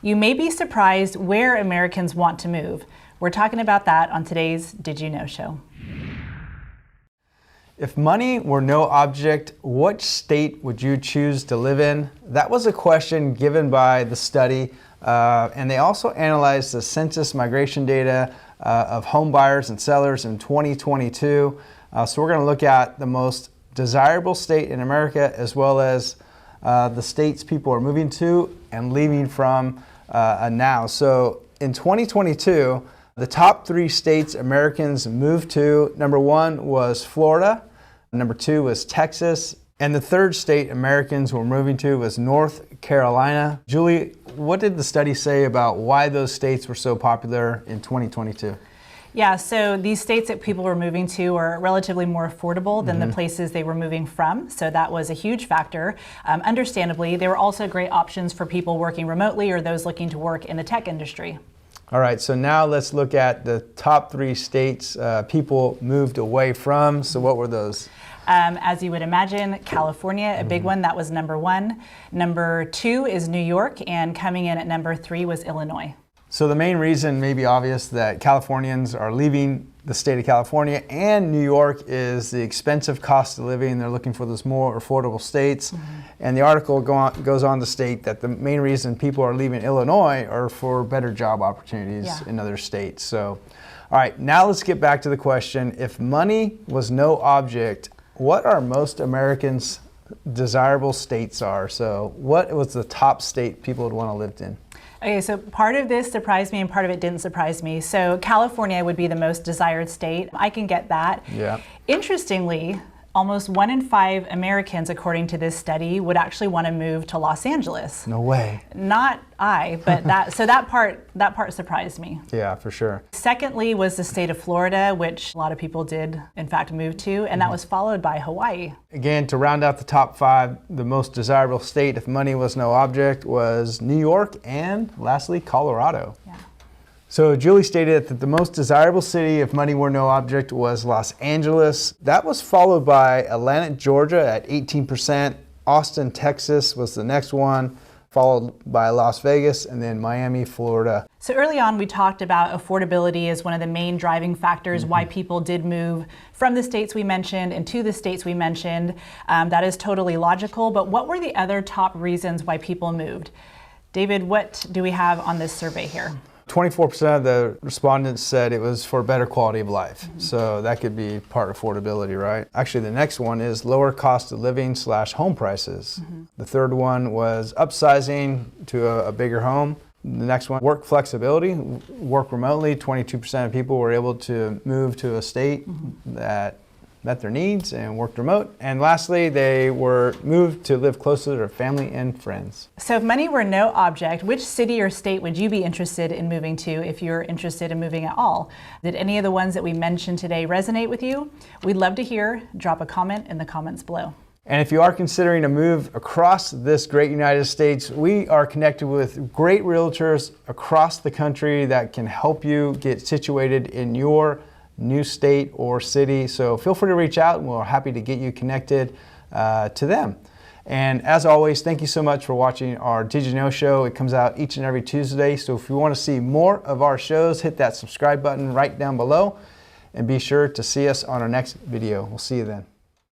You may be surprised where Americans want to move. We're talking about that on today's Did You Know show. If money were no object, what state would you choose to live in? That was a question given by the study, and they also analyzed the census migration data of home buyers and sellers in 2022. So we're going to look at the most desirable state in America, as well as the states people are moving to and leaving from now. So in 2022, the top 3 states Americans moved to, number 1 was Florida, number 2 was Texas, and the 3rd state Americans were moving to was North Carolina. Julie, what did the study say about why those states were so popular in 2022? Yeah, so these states that people were moving to are relatively more affordable than the places they were moving from. So that was a huge factor. Understandably, they were also great options for people working remotely or those looking to work in the tech industry. All right, so now let's look at the top 3 states people moved away from. So what were those? As you would imagine, California, a big one, that was number 1. Number 2 is New York, and coming in at number 3 was Illinois. So the main reason may be obvious that Californians are leaving the state of California and New York is the expensive cost of living. They're looking for those more affordable states. And the article goes on to state that the main reason people are leaving Illinois are for better job opportunities in other states. So, all right, now let's get back to the question. If money was no object, what are most Americans' desirable states are? So what was the top state people would want to live in? Okay, so part of this surprised me and part of it didn't surprise me. So California would be the most desired state. I can get that. Yeah. Interestingly, almost 1 in 5 Americans, according to this study, would actually want to move to Los Angeles. No way. Not I, but that part surprised me. Yeah, for sure. Secondly was the state of Florida, which a lot of people did in fact move to, and that was followed by Hawaii. Again, to round out the top 5, the most desirable state if money was no object was New York, and lastly, Colorado. Yeah. So Julie stated that the most desirable city if money were no object was Los Angeles. That was followed by Atlanta, Georgia at 18%. Austin, Texas was the next one, followed by Las Vegas, and then Miami, Florida. So early on we talked about affordability as one of the main driving factors why people did move from the states we mentioned and to the states we mentioned. That is totally logical, but what were the other top reasons why people moved? David, what do we have on this survey here? 24% of the respondents said it was for better quality of life. So that could be part of affordability, right? Actually, the next one is lower cost of living / home prices. The third one was upsizing to a bigger home. The next one, work flexibility, work remotely. 22% of people were able to move to a state that met their needs and worked remote. And lastly, they were moved to live closer to their family and friends. So if money were no object, which city or state would you be interested in moving to if you're interested in moving at all? Did any of the ones that we mentioned today resonate with you? We'd love to hear. Drop a comment in the comments below. And if you are considering a move across this great United States, we are connected with great realtors across the country that can help you get situated in your new state or city. So feel free to reach out and we're happy to get you connected to them. And as always, thank you so much for watching our Did You Know show. It comes out each and every Tuesday. So if you want to see more of our shows, hit that subscribe button right down below and be sure to see us on our next video. We'll see you then.